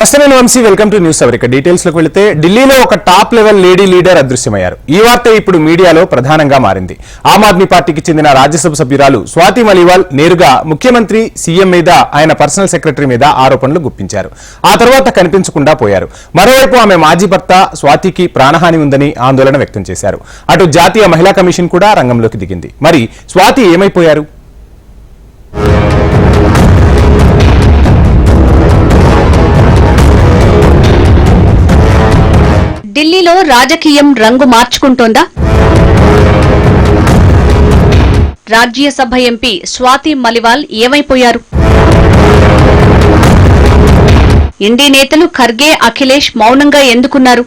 నమస్తే Vamsi, welcome to news hour. ఇక details లోకి వెళితే ఢిల్లీలో ఒక టాప్ లెవెల్ లేడీ లీడర్ అదృశ్యమయ్యారు. ఈ వార్త ఇప్పుడు మీడియాలో ప్రధానంగా మారింది. ఆమ్ ఆద్మీ పార్టీకి చెందిన రాజ్యసభ సభ్యురాలు స్వాతి మలివాల్ నేరుగా ముఖ్యమంత్రి, సీఎం మీద, ఆయన పర్సనల్ సెక్రటరీ మీద ఆరోపణలు గుప్పించారు. ఆ తర్వాత కనిపించకుండా పోయారు. మరోవైపు ఆమె మాజీ భర్త స్వాతికి ప్రాణహాని ఉందని ఆందోళన వ్యక్తం చేశారు. అటు జాతీయ మహిళా కమిషన్ కూడా రంగంలోకి దిగింది. మరి స్వాతి ఏమైపోయారు? ఢిల్లీలో రాజకీయం రంగు మార్చుకుంటోందా? రాజ్యసభ ఎంపీ స్వాతి మలివాల్ ఏమైపోయారు? ఇండీ నేతలు ఖర్గే, అఖిలేష్ మౌనంగా ఎందుకున్నారు?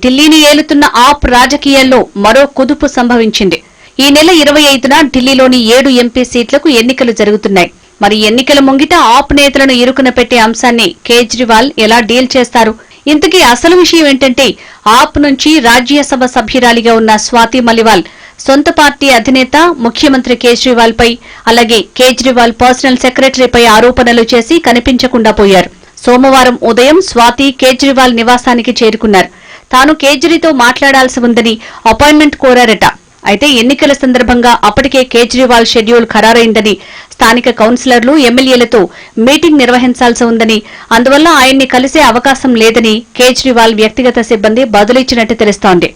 ఢిల్లీని ఏలుతున్న ఆప్ రాజకీయాల్లో మరో కుదుపు సంభవించింది. ఈ నెల 25న ఢిల్లీలోని 7 ఎంపీ సీట్లకు ఎన్నికలు జరుగుతున్నాయి. మరి ఎన్నికల ముంగిట ఆప్ నేతలను ఇరుకున పెట్టే అంశాన్ని కేజ్రీవాల్ ఎలా డీల్ చేస్తారు? ఇంతకీ అసలు విషయం ఏంటంటే, ఆప్ నుంచి రాజ్యసభ సభ్యురాలిగా ఉన్న స్వాతి మలివాల్ సొంత పార్టీ అధినేత ముఖ్యమంత్రి కేజ్రీవాల్ పై, అలాగే కేజ్రీవాల్ పర్సనల్ సెక్రటరీపై ఆరోపణలు చేసి కనిపించకుండా పోయారు. సోమవారం ఉదయం స్వాతి కేజ్రీవాల్ నివాసానికి చేరుకున్నారు. తాను కేజ్రీతో మాట్లాడాల్సి ఉందని అపాయింట్మెంట్ కోరారట. అయితే ఎన్నికల సందర్భంగా అప్పటికే కేజ్రీవాల్ షెడ్యూల్ ఖరారైందని, స్థానిక కౌన్సిలర్లు, ఎమ్మెల్యేలతో మీటింగ్ నిర్వహించాల్సి ఉందని, అందువల్ల ఆయన్ని కలిసే అవకాశం లేదని కేజ్రీవాల్ వ్యక్తిగత సిబ్బంది బదులిచ్చినట్టు తెలుస్తోంది.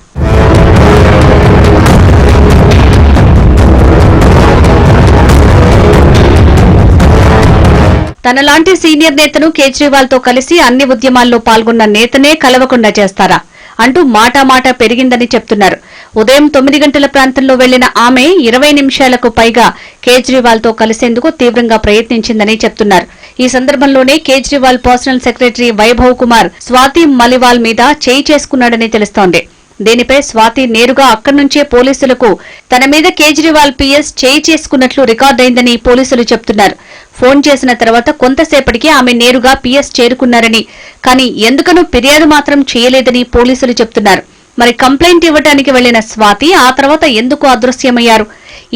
తనలాంటి సీనియర్ నేతను కేజ్రీవాల్ తో కలిసి అన్ని ఉద్యమాల్లో పాల్గొన్న నేతనే కలవకుండా చేస్తారా అంటూ మాటామాట పెరిగిందని చెప్తున్నారు. ఉదయం 9 గంటల ప్రాంతంలో వెళ్లిన ఆమె 20 నిమిషాలకు పైగా కేజ్రీవాల్ తో కలిసేందుకు తీవ్రంగా ప్రయత్నించిందని చెప్తున్నారు. ఈ సందర్భంలోనే కేజ్రీవాల్ పర్సనల్ సెక్రటరీ వైభవ్ కుమార్ స్వాతి మలివాల్ మీద చేయి చేసుకున్నాడని తెలుస్తోంది. దీనిపై స్వాతి నేరుగా అక్కడి నుంచే పోలీసులకు తన మీద కేజ్రీవాల్ పీఎస్ చేయి చేసుకున్నట్లు రికార్డైందని పోలీసులు చెప్తున్నారు. ఫోన్ చేసిన తర్వాత కొంతసేపటికి ఆమె నేరుగా పీఎస్ చేరుకున్నారని, కానీ ఎందుకనో ఫిర్యాదు మాత్రం చేయలేదని పోలీసులు చెప్తున్నారు. మరి కంప్లైంట్ ఇవ్వడానికి వెళ్లిన స్వాతి ఆ తర్వాత ఎందుకు అదృశ్యమయ్యారు?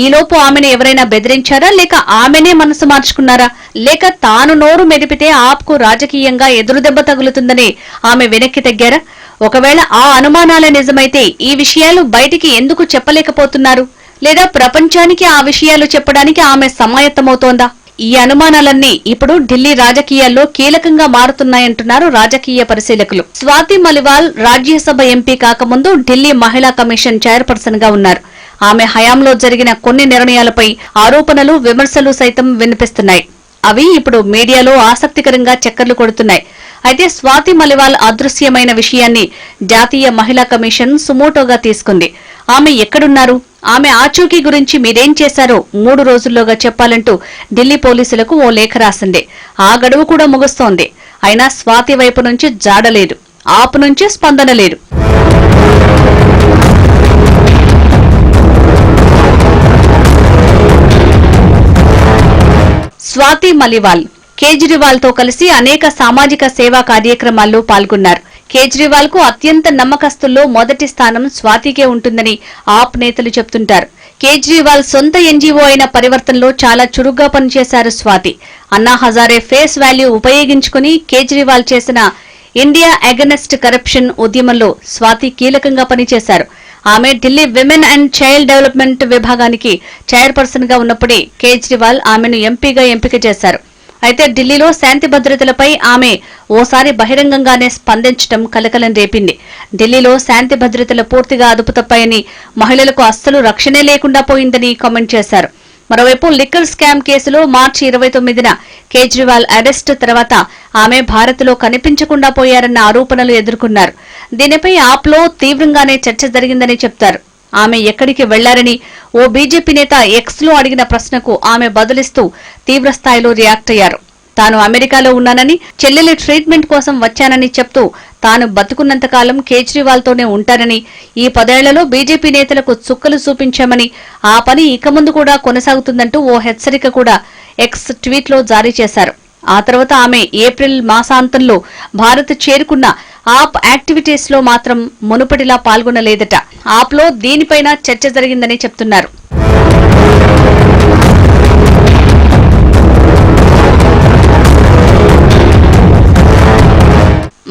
ఈలోపు ఆమెను ఎవరైనా బెదిరించారా, లేక ఆమెనే మనసు మార్చుకున్నారా, లేక తాను నోరు మెదిపితే ఆప్కు రాజకీయంగా ఎదురుదెబ్బ తగులుతుందని ఆమె వెనక్కి తగ్గారా? ఒకవేళ ఆ అనుమానాలే నిజమైతే ఈ విషయాలు బయటికి ఎందుకు చెప్పలేకపోతున్నారు? లేదా ప్రపంచానికి ఆ విషయాలు చెప్పడానికి ఆమె సమాయత్తమవుతోందా? ఈ అనుమానాలన్నీ ఇప్పుడు ఢిల్లీ రాజకీయాల్లో కీలకంగా మారుతున్నాయంటున్నారు రాజకీయ పరిశీలకులు. స్వాతి మలివాల్ రాజ్యసభ ఎంపీ కాకముందు ఢిల్లీ మహిళా కమిషన్ చైర్పర్సన్ గా ఉన్నారు. ఆమె హయాంలో జరిగిన కొన్ని నిర్ణయాలపై ఆరోపణలు, విమర్శలు సైతం వినిపిస్తున్నాయి. అవి ఇప్పుడు మీడియాలో ఆసక్తికరంగా చక్కర్లు కొడుతున్నాయి. అయితే స్వాతి మలివాల్ అదృశ్యమైన విషయాన్ని జాతీయ మహిళా కమిషన్ సుమోటోగా తీసుకుంది. ఆమె ఎక్కడున్నారు, ఆమె ఆచూకీ గురించి మీరేం చేశారో 3 రోజుల్లోగా చెప్పాలంటూ ఢిల్లీ పోలీసులకు ఓ లేఖ రాసింది. ఆ గడువు కూడా ముగుస్తోంది. అయినా స్వాతి వైపు నుంచి జాడలేదు, ఆపు నుంచి స్పందన లేదు. స్వాతి మలివాల్ కేజ్రీవాల్ తో కలిసి అనేక సామాజిక సేవా కార్యక్రమాల్లో పాల్గొన్నారు. కేజ్రీవాల్ కు అత్యంత నమ్మకస్తుల్లో మొదటి స్థానం స్వాతికే ఉంటుందని ఆప్ నేతలు చెప్తుంటారు. కేజ్రీవాల్ సొంత ఎన్జీఓ అయిన పరివర్తనలో చాలా చురుగ్గా పనిచేశారు స్వాతి. అన్నా హజారే ఫేస్ వాల్యూ ఉపయోగించుకుని కేజ్రీవాల్ చేసిన ఇండియా అగెనెస్ట్ కరప్షన్ ఉద్యమంలో స్వాతి కీలకంగా పనిచేశారు. ఆమె Delhi women and child development విభాగానికి చైర్పర్సన్ గా ఉన్నప్పుడే కేజ్రీవాల్ ఆమెను ఎంపీగా ఎంపిక చేశారు. అయితే ఢిల్లీలో శాంతి భద్రతలపై ఆమె ఓసారి బహిరంగంగానే స్పందించడం కలకలం రేపింది. ఢిల్లీలో శాంతి భద్రతలు పూర్తిగా అదుపు తప్పాయని, మహిళలకు అస్సలు రక్షణే లేకుండా పోయిందని కామెంట్ చేశారు. మరోవైపు లిక్కర్ స్కామ్ కేసులో మార్చి 29న కేజ్రీవాల్ అరెస్టు తర్వాత ఆమె భారత్లో కనిపించకుండా పోయారన్న ఆరోపణలు ఎదుర్కొన్నారు. దీనిపై ఆప్లో తీవ్రంగానే చర్చ జరిగిందని చెప్తారు. ఆమె ఎక్కడికి వెళ్లారని ఓ బీజేపీ నేత ఎక్స్ లో అడిగిన ప్రశ్నకు ఆమె బదులిస్తూ తీవ్రస్థాయిలో రియాక్ట్ అయ్యారు. తాను అమెరికాలో ఉన్నానని, చెల్లెలి ట్రీట్మెంట్ కోసం వచ్చానని చెప్తూ తాను బతుకున్నంతకాలం కేజ్రీవాల్ తోనే ఉంటానని, ఈ 10 ఏళ్లలో బీజేపీ నేతలకు చుక్కలు చూపించామని, ఆ పని ఇక ముందు కూడా కొనసాగుతుందంటూ ఓ హెచ్చరిక కూడా ఎక్స్ ట్వీట్ లో జారీ చేశారు. ఆ తర్వాత ఆమె ఏప్రిల్ మాసాంతంలో భారత్ చేరుకున్న ఆప్ యాక్టివిటీస్ లో మాత్రం మునుపటిలా పాల్గొనలేదట. ఆప్ లో దీనిపైన చర్చ జరిగిందని చెప్తున్నారు.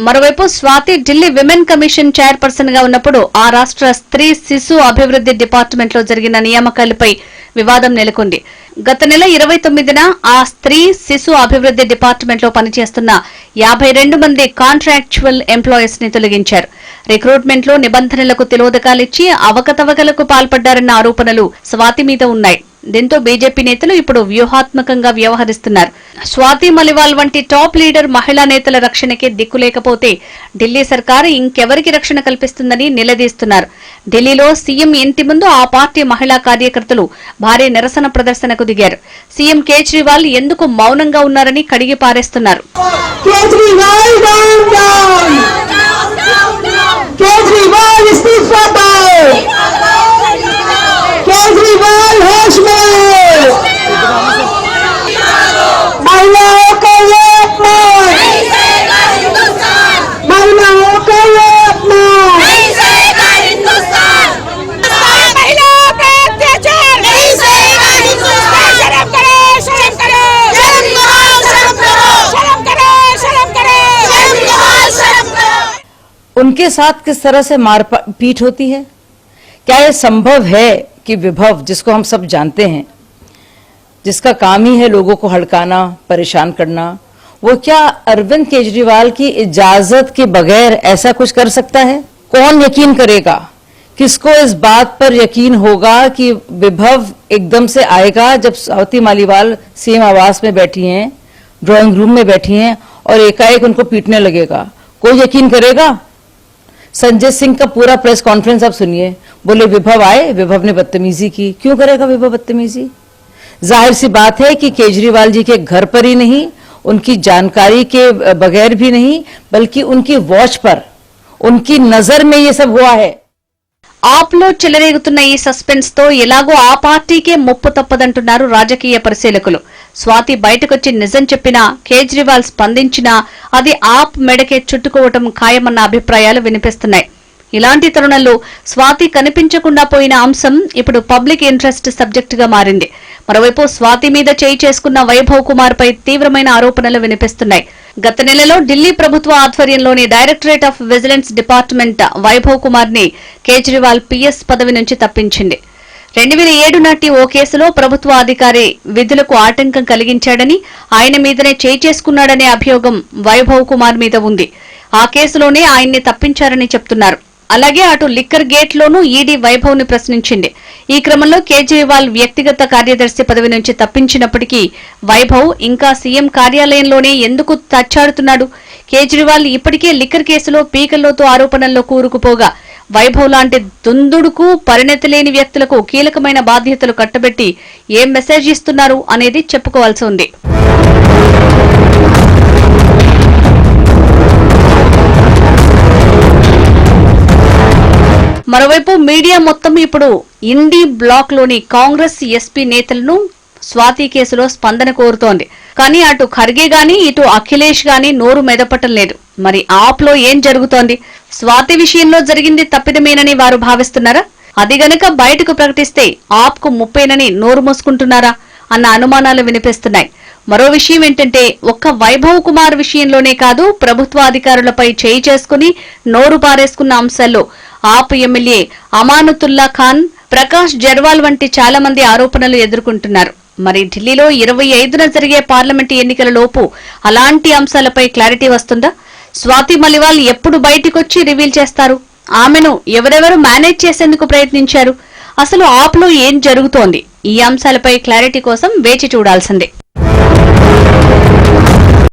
మరోవైపు Swathi Delhi women commission chairperson గా ఉన్నప్పుడు ఆ రాష్ట్ర స్త్రీ శిశు అభివృద్ది డిపార్ట్మెంట్ లో జరిగిన నియామకాలపై వివాదం నెలకొంది. గత నెల 29న ఆ స్త్రీ శిశు అభివృద్ది డిపార్ట్మెంట్ లో పనిచేస్తున్న 52 మంది కాంట్రాక్చువల్ ఎంప్లాయీస్ ని తొలగించారు. రిక్రూట్మెంట్ లో నిబంధనలకు తిలోదకాలిచ్చి అవకతవకలకు పాల్పడ్డారన్న ఆరోపణలు స్వాతి మీద ఉన్నాయి. దీంతో బీజేపీ నేతలు ఇప్పుడు వ్యూహాత్మకంగా వ్యవహరిస్తున్నారు. స్వాతి మలివాల్ వంటి టాప్ లీడర్ మహిళా నేతల రక్షణకే దిక్కులేకపోతే ఢిల్లీ సర్కారు ఇంకెవరికి రక్షణ కల్పిస్తుందని నిలదీస్తున్నారు. ఢిల్లీలో సీఎం ఇంటి ముందు ఆ పార్టీ మహిళా కార్యకర్తలు భారీ నిరసన ప్రదర్శనకు దిగారు. సీఎం కేజ్రీవాల్ ఎందుకు మౌనంగా ఉన్నారని కడిగి పారేస్తున్నారు. उनके साथ किस तरह से मारपीट होती है? क्या यह संभव है कि विभव, जिसको हम सब जानते हैं, जिसका काम ही है लोगों को हड़काना, परेशान करना, वो क्या अरविंद केजरीवाल की इजाजत के बगैर ऐसा कुछ कर सकता है? कौन यकीन करेगा? किसको इस बात पर यकीन होगा कि विभव एकदम से आएगा जब स्वाति मालीवाल सीएम आवास में बैठी हैं, ड्राइंग रूम में बैठी हैं, और एकाएक उनको पीटने लगेगा? कोई यकीन करेगा? संजय सिंह का पूरा प्रेस कॉन्फ्रेंस आप सुनिए, बोले विभव आए, विभव ने बदतमीजी की। क्यों करेगा विभव बदतमीजी? जाहिर सी बात है कि केजरीवाल जी के घर पर ही नहीं, उनकी जानकारी के बगैर भी नहीं, बल्कि उनकी वॉच पर, उनकी नजर में ये सब हुआ है. ఆప్లో చెలరేగుతున్న ఈ సస్పెన్స్ తో ఎలాగో ఆ పార్టీకే ముప్పు తప్పదంటున్నారు రాజకీయ పరిశీలకులు. స్వాతి బయటకొచ్చి నిజం చెప్పినా, కేజ్రీవాల్ స్పందించినా అది ఆప్ మెడకే చుట్టుకోవటం ఖాయమన్న అభిప్రాయాలు వినిపిస్తున్నాయి. ఇలాంటి తరుణంలో స్వాతి కనిపించకుండా పోయిన అంశం ఇప్పుడు పబ్లిక్ ఇంట్రెస్ట్ సబ్జెక్ట్ గా మారింది. మరోవైపు స్వాతి మీద చేయి చేసుకున్న వైభవ్ కుమార్ పై తీవ్రమైన ఆరోపణలు వినిపిస్తున్నాయి. గత నెలలో ఢిల్లీ ప్రభుత్వ ఆధ్వర్యంలోని directorate of vigilance department Vaibhav Kumar ని కేజ్రీవాల్ పీఎస్ పదవి నుంచి తప్పించింది. 2007 నాటి ఓ కేసులో ప్రభుత్వ అధికారి విధులకు ఆటంకం కలిగించాడని, ఆయన మీదనే చేయి చేసుకున్నాడనే అభియోగం వైభవ్ కుమార్ మీద ఉంది. ఆ కేసులోనే ఆయన్ని తప్పించారని చెప్తున్నారు. అలాగే అటు లిక్కర్ గేట్ లోనూ ఈడీ వైభవ్ ని ప్రశ్నించింది. ఈ క్రమంలో కేజ్రీవాల్ వ్యక్తిగత కార్యదర్శి పదవి నుంచి తప్పించినప్పటికీ వైభవ్ ఇంకా సీఎం కార్యాలయంలోనే ఎందుకు తచ్చాడుతున్నాడు? కేజ్రీవాల్ ఇప్పటికే లిక్కర్ కేసులో పీకల్లోతో ఆరోపణల్లో కూరుకుపోగా వైభవ్ లాంటి దుందుడుకు పరిణతి లేని వ్యక్తులకు కీలకమైన బాధ్యతలు కట్టబెట్టి ఏం మెసేజ్ ఇస్తున్నారు అనేది చెప్పుకోవాల్సి ఉంది. మరోవైపు మీడియా మొత్తం ఇప్పుడు ఇండి బ్లాక్ లోని కాంగ్రెస్ ఎస్పీ నేతలను స్వాతి కేసులో స్పందన కోరుతోంది. కానీ అటు ఖర్గే గాని ఇటు అఖిలేష్ గాని నోరు మెదపటం లేదు. మరి ఆప్ లో ఏం జరుగుతోంది? స్వాతి విషయంలో జరిగింది తప్పిదమేనని వారు భావిస్తున్నారా? అది గనక బయటకు ప్రకటిస్తే ఆప్ కు ముప్పేనని నోరు మూసుకుంటున్నారా అన్న అనుమానాలు వినిపిస్తున్నాయి. మరో విషయం ఏంటంటే, ఒక్క వైభవ్ కుమార్ విషయంలోనే కాదు, ప్రభుత్వ అధికారులపై చేయి చేసుకుని నోరు పారేసుకున్న అంశాల్లో ఆప్ ఎమ్మెల్యే అమానతుల్లా ఖాన్, ప్రకాష్ జర్వాల్ వంటి చాలా మంది ఆరోపణలు ఎదుర్కొంటున్నారు. మరి ఢిల్లీలో 25న జరిగే పార్లమెంటు ఎన్నికల లోపు అలాంటి అంశాలపై క్లారిటీ వస్తుందా? స్వాతి మలివాల్ ఎప్పుడు బయటికొచ్చి రివీల్ చేస్తారు? ఆమెను ఎవరెవరు మేనేజ్ చేసేందుకు ప్రయత్నించారు? అసలు ఆప్ లో ఏం జరుగుతోంది? ఈ అంశాలపై క్లారిటీ కోసం వేచి చూడాల్సిందే.